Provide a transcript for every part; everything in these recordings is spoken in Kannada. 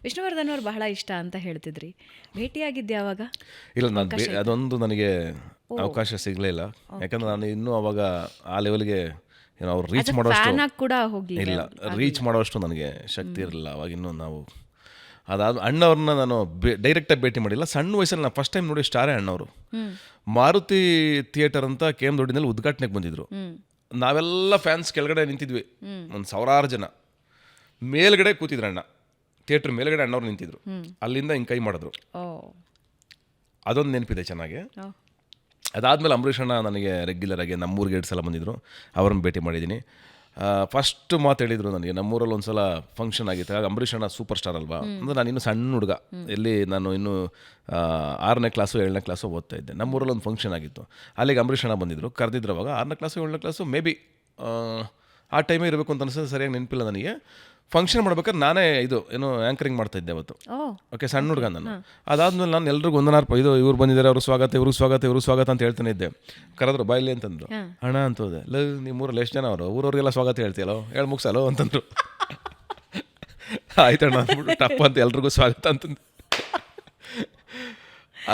ವಿಷ್ಣುವರ್ಧನ್ ಅವ್ರು ಬಹಳ ಇಷ್ಟ ಅಂತ ಹೇಳ್ತಿದ್ರಿ, ಭೇಟಿಯಾಗಿದ್ದೆ ಯಾವಾಗ? ಇಲ್ಲ, ನಾನು ಅದೊಂದು ನನಗೆ ಅವಕಾಶ ಸಿಗಲೇ ಇಲ್ಲ. ಯಾಕಂದ್ರೆ ನಾನು ಇನ್ನೂ ಅವಾಗ ಆ ಲೆವೆಲ್ಗೆ ಏನೋ ಅವ್ರು ರೀಚ್ ಮಾಡೋಷ್ಟು ಕೂಡ ಹೋಗ್ಲಿಲ್ಲ, ಇಲ್ಲ, ರೀಚ್ ಮಾಡೋಷ್ಟು ನನಗೆ ಶಕ್ತಿ ಇರಲಿಲ್ಲ ಅವಾಗ. ಇನ್ನೂ ನಾವು ಅದಾದ ಅಣ್ಣವ್ರನ್ನ ನಾನು ಡೈರೆಕ್ಟಾಗಿ ಭೇಟಿ ಮಾಡಿಲ್ಲ. ಸಣ್ಣ ವಯಸ್ಸಲ್ಲಿ ನಾನು ಫಸ್ಟ್ ಟೈಮ್ ನೋಡಿ ಸ್ಟಾರೇ ಅಣ್ಣವರು. ಮಾರುತಿ ಥಿಯೇಟರ್ ಅಂತ KM ದೊಡ್ಡಿನಲ್ಲಿ ಉದ್ಘಾಟನೆಗೆ ಬಂದಿದ್ರು. ನಾವೆಲ್ಲ ಫ್ಯಾನ್ಸ್ ಕೆಳಗಡೆ ನಿಂತಿದ್ವಿ, ಒಂದು 1000 ಜನ. ಮೇಲ್ಗಡೆ ಕೂತಿದ್ರು ಅಣ್ಣ, ಥಿಯೇಟ್ರ್ ಮೇಲ್ಗಡೆ ಅಣ್ಣವ್ರು ನಿಂತಿದ್ರು. ಅಲ್ಲಿಂದ ಹಿಂಗೆ ಕೈ ಮಾಡಿದ್ರು. ಅದೊಂದು ನೆನಪಿದೆ ಚೆನ್ನಾಗಿ. ಅದಾದಮೇಲೆ ಅಂಬರೀಷ್ ಅಣ್ಣ ನನಗೆ ರೆಗ್ಯುಲರ್ ಆಗಿ ನಮ್ಮೂರಿಗೆ 2 ಸಲ ಬಂದಿದ್ದರು, ಅವ್ರನ್ನ ಭೇಟಿ ಮಾಡಿದ್ದೀನಿ. ಫಸ್ಟ್ ಮಾತು ಹೇಳಿದರು ನನಗೆ, ನಮ್ಮೂರಲ್ಲಿ ಒಂದು ಸಲ ಫಂಕ್ಷನ್ ಆಗಿತ್ತು. ಆಗ ಅಂಬರೀಷ್ ಅಣ್ಣ ಸೂಪರ್ ಸ್ಟಾರ್ ಅಲ್ವಾ, ಅಂದರೆ ನಾನು ಇನ್ನೂ ಸಣ್ಣ ಹುಡುಗ, ಎಲ್ಲಿ ನಾನು ಇನ್ನೂ 6ನೇ ಕ್ಲಾಸು 7ನೇ ಕ್ಲಾಸು ಓದ್ತಾ ಇದ್ದೆ. ನಮ್ಮೂರಲ್ಲಿ ಒಂದು ಫಂಕ್ಷನ್ ಆಗಿತ್ತು, ಅಲ್ಲಿಗೆ ಅಂಬರೀಷ್ ಅಣ್ಣ ಬಂದಿದ್ದರು, ಕರೆದಿದ್ರು. ಅವಾಗ 6ನೇ ಕ್ಲಾಸು 7ನೇ ಕ್ಲಾಸು ಮೇ ಬಿ ಆ ಟೈಮೇ ಇರಬೇಕು ಅಂತ ಅನಿಸ್ತದೆ, ಸರಿಯಾಗಿ ನೆನಪಿಲ್ಲ ನನಗೆ. ಫಂಕ್ಷನ್ ಮಾಡ್ಬೇಕಾದ್ರೆ ನಾನೇ ಏನು ಆ್ಯಂಕರಿಂಗ್ ಮಾಡ್ತಾಯಿದ್ದೆ ಅವತ್ತು. ಓಕೆ, ಸಣ್ಣ ಹುಡುಗ ನಾನು. ಅದಾದ್ಮೇಲೆ ನಾನು ಎಲ್ರಿಗೂ ಇವ್ರು ಬಂದಿದ್ದಾರೆ, ಅವ್ರಿಗೆ ಸ್ವಾಗತ, ಇವ್ರಿಗೆ ಸ್ವಾಗತ, ಇವ್ರಿಗೆ ಸ್ವಾಗತ ಅಂತ ಹೇಳ್ತಾನೆ ಇದ್ದೆ. ಕರೆದ್ರು ಬಾಯಿಲಿ ಅಂತಂದ್ರು. ಅಣ್ಣ ಅಂತ ಹೋದೆ. ನಿಮ್ಮೂರಲ್ಲಿ ಎಷ್ಟು ಜನ ಅವರು, ಊರವ್ರಿಗೆಲ್ಲ ಸ್ವಾಗತ ಹೇಳ್ತೀಯಲ್ಲೋ, ಹೇಳಿ ಮುಗಿಸಲ್ಲೋ ಅಂತಂದ್ರು. ಆಯ್ತಣ್ಣ ಅಂದ್ಬಿಟ್ಟು ಟಪ್ಪ ಅಂತ ಎಲ್ರಿಗೂ ಸ್ವಾಗತ ಅಂತಂದು.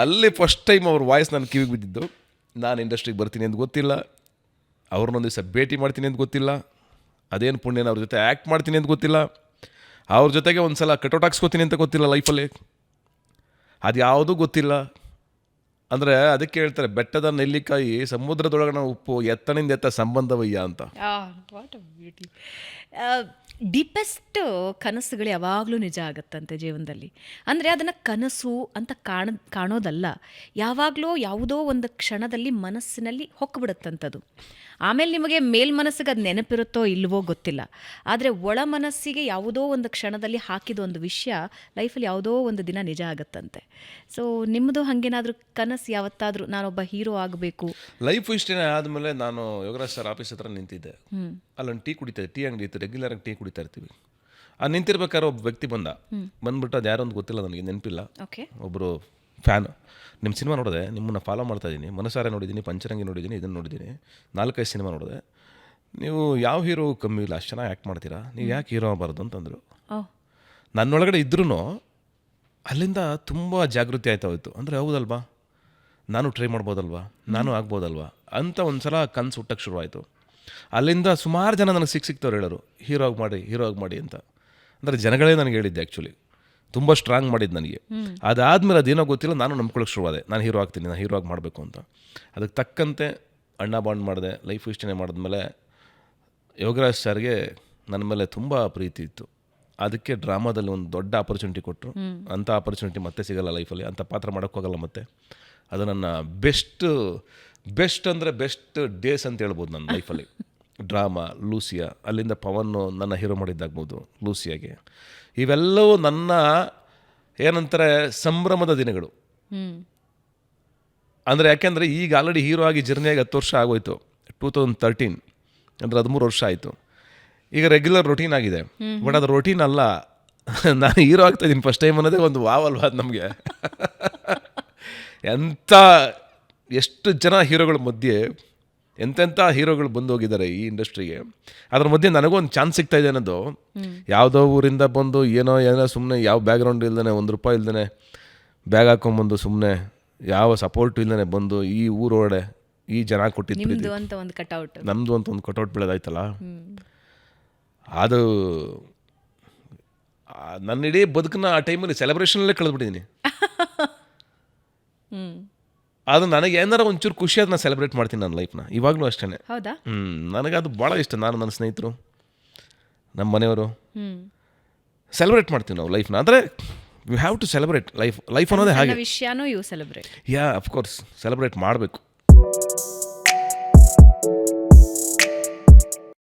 ಅಲ್ಲಿ ಫಸ್ಟ್ ಟೈಮ್ ಅವ್ರ ವಾಯ್ಸ್ ನನ್ನ ಕಿವಿಗೆ ಬಿದ್ದಿದ್ದು. ನಾನು ಇಂಡಸ್ಟ್ರಿಗೆ ಬರ್ತೀನಿ ಅಂತ ಗೊತ್ತಿಲ್ಲ, ಅವ್ರನ್ನೊಂದು ದಿವಸ ಭೇಟಿ ಮಾಡ್ತೀನಿ ಅಂತ ಗೊತ್ತಿಲ್ಲ, ಅದೇನು ಪುಣ್ಯನ ಅವ್ರ ಜೊತೆ ಆ್ಯಕ್ಟ್ ಮಾಡ್ತೀನಿ ಅಂತ ಗೊತ್ತಿಲ್ಲ, ಅವ್ರ ಜೊತೆಗೆ ಒಂದು ಸಲ ಕಟೌಟ್ ಹಾಕ್ಸ್ಕೊತೀನಿ ಅಂತ ಗೊತ್ತಿಲ್ಲ ಲೈಫಲ್ಲಿ. ಅದು ಯಾವುದೂ ಗೊತ್ತಿಲ್ಲ. ಅಂದರೆ ಅದಕ್ಕೆ ಹೇಳ್ತಾರೆ, ಬೆಟ್ಟದ ನೆಲ್ಲಿಕಾಯಿ ಸಮುದ್ರದೊಳಗಣ ಉಪ್ಪು, ಎತ್ತನಿಂದ ಎತ್ತ ಸಂಬಂಧವಯ್ಯ ಅಂತ. ಡೀಪೆಸ್ಟ್ ಕನಸುಗಳು ಯಾವಾಗಲೂ ನಿಜ ಆಗುತ್ತಂತೆ ಜೀವನದಲ್ಲಿ. ಅಂದರೆ ಅದನ್ನು ಕನಸು ಅಂತ ಕಾಣೋದಲ್ಲ, ಯಾವಾಗಲೂ ಯಾವುದೋ ಒಂದು ಕ್ಷಣದಲ್ಲಿ ಮನಸ್ಸಿನಲ್ಲಿ ಹೊಕ್ಕಿಬಿಡುತ್ತಂಥದ್ದು. ಆಮೇಲೆ ನಿಮಗೆ ಮೇಲ್ಮನಸ್ಸಿಗೆ ಅದು ನೆನಪಿರುತ್ತೋ ಇಲ್ವೋ ಗೊತ್ತಿಲ್ಲ, ಆದರೆ ಒಳ ಮನಸ್ಸಿಗೆ ಯಾವುದೋ ಒಂದು ಕ್ಷಣದಲ್ಲಿ ಹಾಕಿದ ಒಂದು ವಿಷಯ ಲೈಫಲ್ಲಿ ಯಾವುದೋ ಒಂದು ದಿನ ನಿಜ ಆಗುತ್ತಂತೆ. ಸೊ ನಿಮ್ಮದು ಹಾಗೇನಾದರೂ ಕನಸು ಯಾವತ್ತಾದರೂ ನಾನೊಬ್ಬ ಹೀರೋ ಆಗಬೇಕು? ಲೈಫ್ ಇಷ್ಟೇ ಆದಮೇಲೆ ನಾನು ಯೋಗರಾಜ್ ಸರ್ ಆಫೀಸ್ ಹತ್ರ ನಿಂತಿದ್ದೆ. ಅಲ್ಲೊಂದು ಟೀ ಕುಡಿತಾ, ಟೀ ಅಂಗಡಿ ಇತ್ತು, ರೆಗ್ಯುಲರಾಗಿ ಟೀ ಕುಡಿತಾ ಇರ್ತೀವಿ. ಅದು ನಿಂತಿರ್ಬೇಕಾದ್ರೆ ಒಬ್ಬ ವ್ಯಕ್ತಿ ಬಂದ್ಬಿಟ್ಟು, ಅದು ಯಾರೋ ಒಂದು ಗೊತ್ತಿಲ್ಲ ನನಗೆ, ನೆನಪಿಲ್ಲ. ಒಬ್ಬರು ಫ್ಯಾನ್, ನಿಮ್ಮ ಸಿನಿಮಾ ನೋಡಿದೆ, ನಿಮ್ಮನ್ನು ಫಾಲೋ ಮಾಡ್ತಾ ಇದ್ದೀನಿ, ಮನಸಾರೆ ನೋಡಿದ್ದೀನಿ, ಪಂಚರಂಗಿ ನೋಡಿದ್ದೀನಿ, ಇದನ್ನು ನೋಡಿದ್ದೀನಿ, 4-5 ಸಿನಿಮಾ ನೋಡಿದೆ, ನೀವು ಯಾವ ಹೀರೋ ಕಮ್ಮಿ ಇಲ್ಲ, ಅಷ್ಟು ಚೆನ್ನಾಗಿ ಆ್ಯಕ್ಟ್ ಮಾಡ್ತೀರಾ, ನೀವು ಯಾಕೆ ಹೀರೋ ಆಗಬಾರ್ದು ಅಂತಂದರು. ನನ್ನೊಳಗಡೆ ಇದ್ರೂ ಅಲ್ಲಿಂದ ತುಂಬ ಜಾಗೃತಿ ಆಯ್ತಾ ಹೋಯ್ತು. ಅಂದರೆ ಹೌದಲ್ವಾ, ನಾನು ಟ್ರೈ ಮಾಡ್ಬೋದಲ್ವಾ, ನಾನು ಆಗ್ಬೋದಲ್ವಾ ಅಂತ ಒಂದು ಸಲ ಕನಸು ಹುಟ್ಟಕ್ಕೆ ಶುರುವಾಯಿತು. ಅಲ್ಲಿಂದ ಸುಮಾರು ಜನ ನನಗೆ ಸಿಕ್ತವ್ರು ಹೇಳೋರು, ಹೀರೋ ಆಗಿ ಮಾಡಿ ಅಂತ. ಅಂದರೆ ಜನಗಳೇ ನನಗೆ ಹೇಳಿದ್ದೆ, ಆ್ಯಕ್ಚುಲಿ ತುಂಬ ಸ್ಟ್ರಾಂಗ್ ಮಾಡಿದ್ದು ನನಗೆ. ಅದಾದಮೇಲೆ ಅದೇನೋ ಗೊತ್ತಿಲ್ಲ, ನಾನು ನಂಬ್ಕೊಳ್ಳೋಕೆ ಶುರುವಾದೆ, ನಾನು ಹೀರೋ ಆಗ್ತೀನಿ, ನಾನು ಹೀರೋ ಆಗಿ ಮಾಡಬೇಕು ಅಂತ. ಅದಕ್ಕೆ ತಕ್ಕಂತೆ ಅಣ್ಣ ಬಾಂಡ್ ಮಾಡಿದೆ. ಲೈಫ್ ಇಷ್ಟೇ ಮಾಡಿದ್ಮೇಲೆ ಯೋಗರಾಜ್ ಸರ್ಗೆ ನನ್ನ ಮೇಲೆ ತುಂಬ ಪ್ರೀತಿ ಇತ್ತು. ಅದಕ್ಕೆ ಡ್ರಾಮಾದಲ್ಲಿ ಒಂದು ದೊಡ್ಡ ಆಪರ್ಚುನಿಟಿ ಕೊಟ್ಟರು. ಅಂಥ ಆಪರ್ಚುನಿಟಿ ಮತ್ತೆ ಸಿಗೋಲ್ಲ ಲೈಫಲ್ಲಿ, ಅಂಥ ಪಾತ್ರ ಮಾಡೋಕ್ಕೋಗಲ್ಲ ಮತ್ತೆ. ಅದು ನನ್ನ ಬೆಸ್ಟ್ ಅಂದರೆ ಬೆಸ್ಟ್ ಡೇಸ್ ಅಂತ ಹೇಳ್ಬೋದು ನನ್ನ ಲೈಫಲ್ಲಿ. ಡ್ರಾಮಾ, ಲೂಸಿಯಾ, ಅಲ್ಲಿಂದ ಪವನ್ನು ನನ್ನ ಹೀರೋ ಮಾಡಿದ್ದಾಗ್ಬೋದು, ಲೂಸಿಯಾಗೆ. ಇವೆಲ್ಲವೂ ನನ್ನ ಏನಂತಾರೆ ಸಂಭ್ರಮದ ದಿನಗಳು. ಅಂದರೆ ಯಾಕೆಂದರೆ ಈಗ ಆಲ್ರೆಡಿ ಹೀರೋ ಆಗಿ ಜರ್ನಿಯಾಗಿ 10 ವರ್ಷ ಆಗೋಯ್ತು. 2013 ಅಂದರೆ 13 ವರ್ಷ ಆಯಿತು. ಈಗ ರೆಗ್ಯುಲರ್ ರೊಟೀನ್ ಆಗಿದೆ. ಬಟ್ ಅದು ರೊಟೀನ್ ಅಲ್ಲ, ನಾನು ಹೀರೋ ಆಗ್ತಾಯಿದ್ದೀನಿ ಫಸ್ಟ್ ಟೈಮ್ ಅನ್ನೋದೇ ಒಂದು ವಾವಲ್ವ ಅದು ನಮಗೆ. ಎಷ್ಟು ಜನ ಹೀರೋಗಳ ಮಧ್ಯೆ ಎಂತೆಂಥ ಹೀರೋಗಳು ಬಂದು ಹೋಗಿದ್ದಾರೆ ಈ ಇಂಡಸ್ಟ್ರಿಗೆ. ಅದ್ರ ಮಧ್ಯೆ ನನಗೊಂದು ಚಾನ್ಸ್ ಸಿಗ್ತಾ ಇದೆ ಅನ್ನೋದು. ಯಾವುದೋ ಊರಿಂದ ಬಂದು ಏನೋ ಸುಮ್ಮನೆ ಯಾವ ಬ್ಯಾಕ್ಗ್ರೌಂಡ್ ಇಲ್ದೇ, 1 ರೂಪಾಯಿ ಇಲ್ದೇ ಬ್ಯಾಗ್ ಹಾಕೊಂಡ್ಬಂದು ಸುಮ್ಮನೆ ಯಾವ ಸಪೋರ್ಟ್ ಇಲ್ದೇ ಬಂದು ಈ ಊರೊಳಗಡೆ ಈ ಜನ ಕೊಟ್ಟಿದ್ದು ನಮ್ಮದು ಅಂತ ಒಂದು ಕಟೌಟ್ ಬೆಳೆದಾಯ್ತಲ್ಲ, ಅದು ನನ್ನ ಇಡೀ ಬದುಕನ್ನ ಆ ಟೈಮಲ್ಲಿ ಸೆಲೆಬ್ರೇಷನಲ್ಲೇ ಕಳೆದ್ಬಿಟ್ಟಿದ್ದೀನಿ. ಅದು ನನಗೆ ಏನಾರ ಒಂಚೂರು ಖುಷಿ ಅದನ್ನ ಸೆಲೆಬ್ರೇಟ್ ಮಾಡ್ತೀನಿ ನನ್ನ ಲೈಫ್ನ, ಇವಾಗಲೂ ಅಷ್ಟೇ. ನನಗೆ ಅದು ಭಾಳ ಇಷ್ಟ. ನಾನು ನನ್ನ ಸ್ನೇಹಿತರು, ನಮ್ಮ ಮನೆಯವರು ಸೆಲೆಬ್ರೇಟ್ ಮಾಡ್ತೀವಿ ನಾವು ಲೈಫ್ನ. ಅಂದರೆ we have to celebrate life ಅನ್ನೋದೇ ಹಾಗೆ. ವಿಷಯನೂ you celebrate. Yeah, of course celebrate ಮಾಡಬೇಕು.